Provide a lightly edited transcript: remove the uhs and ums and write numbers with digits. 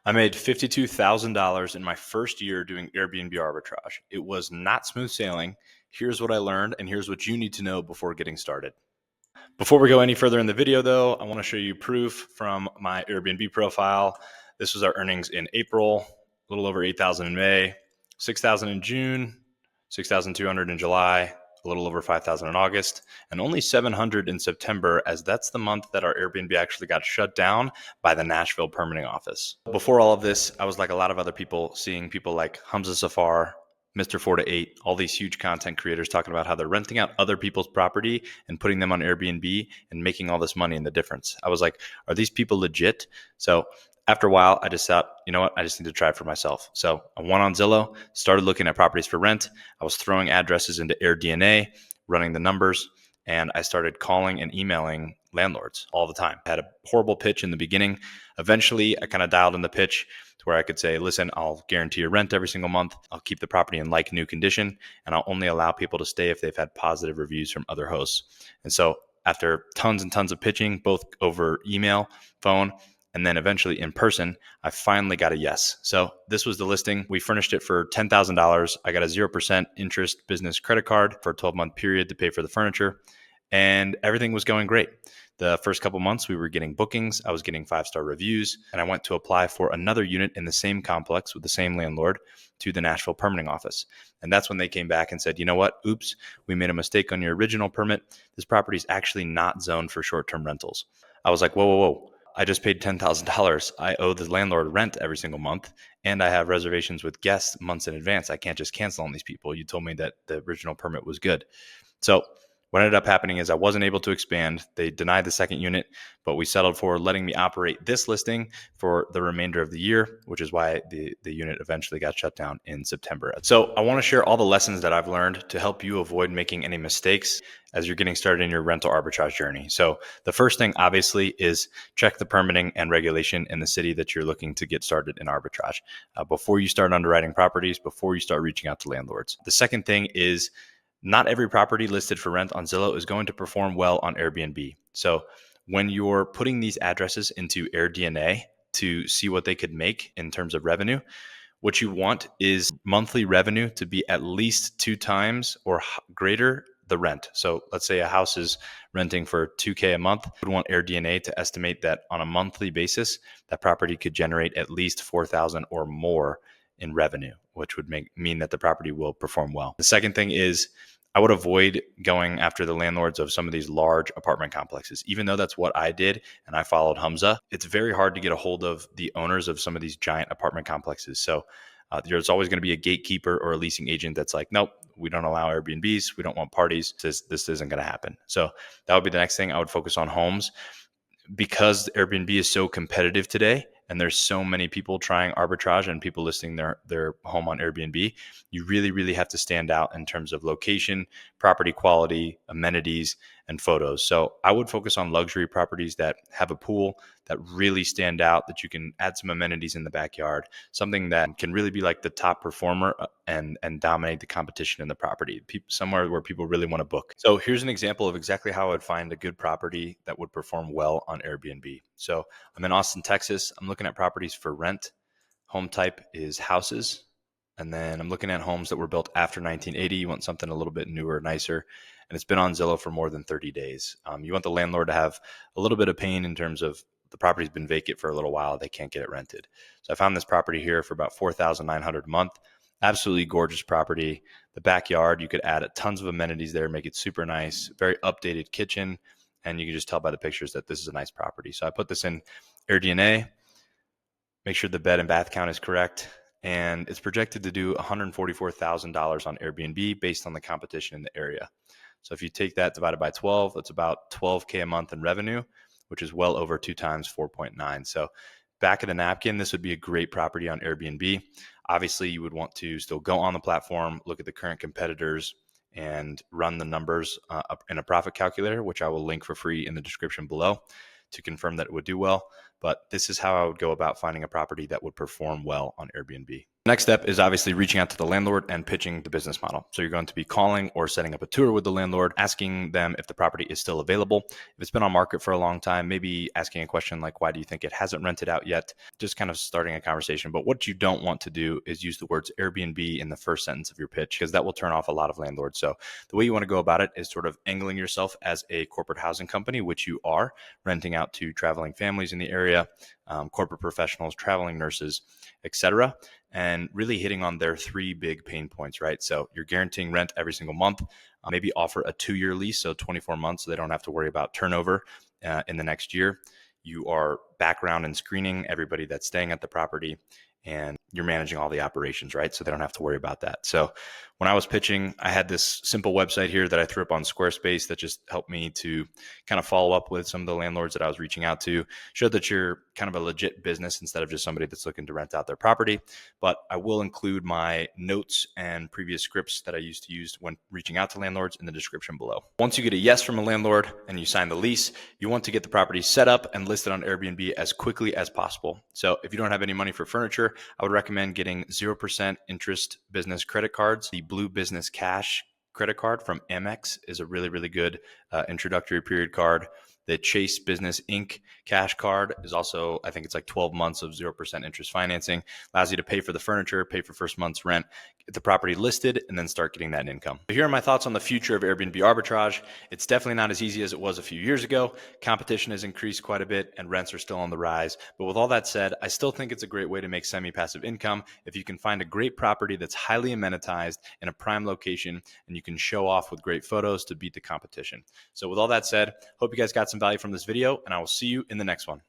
I made $52,000 in my first year doing Airbnb arbitrage. It was not smooth sailing. Here's what I learned, and here's what you need to know before getting started. Before we go any further in the video, though, I want to show you proof from my Airbnb profile. This was our earnings in April, a little over 8,000 in May, 6,000 in June, 6,200 in July, a little over 5,000 in August, and only 700 in September, as that's the month that our Airbnb actually got shut down by the Nashville permitting office. Before all of this, I was like a lot of other people, seeing people like Hamza Safar, Mr. 4 to 8, all these huge content creators talking about how they're renting out other people's property and putting them on Airbnb and making all this money in the difference. I was like, are these people legit? So after a while, I just thought, you know what? I just need to try it for myself. So I went on Zillow, started looking at properties for rent. I was throwing addresses into AirDNA, running the numbers, and I started calling and emailing landlords all the time. I had a horrible pitch in the beginning. Eventually, I kind of dialed in the pitch to where I could say, listen, I'll guarantee your rent every single month. I'll keep the property in like new condition, and I'll only allow people to stay if they've had positive reviews from other hosts. And so after tons and tons of pitching, both over email, phone, and then eventually in person, I finally got a yes. So this was the listing. We furnished it for $10,000. I got a 0% interest business credit card for a 12-month period to pay for the furniture. And everything was going great. The first couple months, we were getting bookings. I was getting 5-star reviews. And I went to apply for another unit in the same complex with the same landlord to the Nashville permitting office. And that's when they came back and said, you know what? Oops, we made a mistake on your original permit. This property is actually not zoned for short-term rentals. I was like, whoa, whoa, whoa. I just paid $10,000. I owe the landlord rent every single month, and I have reservations with guests months in advance. I can't just cancel on these people. You told me that the original permit was good. So what ended up happening is I wasn't able to expand. They denied the second unit, but we settled for letting me operate this listing for the remainder of the year, which is why the unit eventually got shut down in September. So I want to share all the lessons that I've learned to help you avoid making any mistakes as you're getting started in your rental arbitrage journey. So the first thing, obviously, is check the permitting and regulation in the city that you're looking to get started in arbitrage before you start underwriting properties, before you start reaching out to landlords. The second thing is not every property listed for rent on Zillow is going to perform well on Airbnb. So when you're putting these addresses into AirDNA to see what they could make in terms of revenue, what you want is monthly revenue to be at least 2 times or greater the rent. So let's say a house is renting for $2,000 a month. We'd want AirDNA to estimate that on a monthly basis, that property could generate at least $4,000 or more in revenue, which would mean that the property will perform well. The second thing is I would avoid going after the landlords of some of these large apartment complexes. Even though that's what I did and I followed Hamza, it's very hard to get a hold of the owners of some of these giant apartment complexes. So there's always going to be a gatekeeper or a leasing agent that's like, nope, we don't allow Airbnbs. We don't want parties. This isn't going to happen. So that would be the next thing. I would focus on homes. Because Airbnb is so competitive today and there's so many people trying arbitrage and people listing their home on Airbnb, you really, really have to stand out in terms of location, property quality, amenities, and photos. So I would focus on luxury properties that have a pool, that really stand out, that you can add some amenities in the backyard, something that can really be like the top performer and dominate the competition in the property, somewhere where people really want to book. So here's an example of exactly how I would find a good property that would perform well on Airbnb. So I'm in Austin, Texas. I'm looking at properties for rent. Home type is houses. And then I'm looking at homes that were built after 1980. You want something a little bit newer, nicer. And it's been on Zillow for more than 30 days. You want the landlord to have a little bit of pain in terms of the property's been vacant for a little while. They can't get it rented. So I found this property here for about $4,900 a month. Absolutely gorgeous property. The backyard, you could add tons of amenities there, make it super nice, very updated kitchen. And you can just tell by the pictures that this is a nice property. So I put this in AirDNA, make sure the bed and bath count is correct. And it's projected to do $144,000 on Airbnb based on the competition in the area. So if you take that divided by 12, that's about $12,000 a month in revenue, which is well over 2 times 4.9. So back of the napkin, this would be a great property on Airbnb. Obviously, you would want to still go on the platform, look at the current competitors, and run the numbers in a profit calculator, which I will link for free in the description below to confirm that it would do well. but this is how I would go about finding a property that would perform well on Airbnb. Next step is obviously reaching out to the landlord and pitching the business model. So you're going to be calling or setting up a tour with the landlord, asking them if the property is still available. If it's been on market for a long time, maybe asking a question like, why do you think it hasn't rented out yet? Just kind of starting a conversation. But what you don't want to do is use the words Airbnb in the first sentence of your pitch, because that will turn off a lot of landlords. So the way you want to go about it is sort of angling yourself as a corporate housing company, which you are, renting out to traveling families in the area, corporate professionals, traveling nurses, etc., and really hitting on their three big pain points, right? So you're guaranteeing rent every single month, maybe offer a 2-year lease, so 24 months, so they don't have to worry about turnover in the next year. You are background and screening everybody that's staying at the property, and you're managing all the operations, right? So they don't have to worry about that. So when I was pitching, I had this simple website here that I threw up on Squarespace that just helped me to kind of follow up with some of the landlords that I was reaching out to, showed that you're kind of a legit business instead of just somebody that's looking to rent out their property. But I will include my notes and previous scripts that I used to use when reaching out to landlords in the description below. Once you get a yes from a landlord and you sign the lease, you want to get the property set up and listed on Airbnb as quickly as possible. So if you don't have any money for furniture, I would recommend getting 0% interest business credit cards. The Blue Business Cash credit card from Amex is a really, really good introductory period card. The Chase Business Inc. cash card is also, I think it's like 12 months of 0% interest financing. Allows you to pay for the furniture, pay for first month's rent, get the property listed, and then start getting that income. So here are my thoughts on the future of Airbnb arbitrage. It's definitely not as easy as it was a few years ago. Competition has increased quite a bit and rents are still on the rise. But with all that said, I still think it's a great way to make semi-passive income if you can find a great property that's highly amenitized in a prime location and you can show off with great photos to beat the competition. So with all that said, hope you guys got some value from this video, and I will see you in the next one.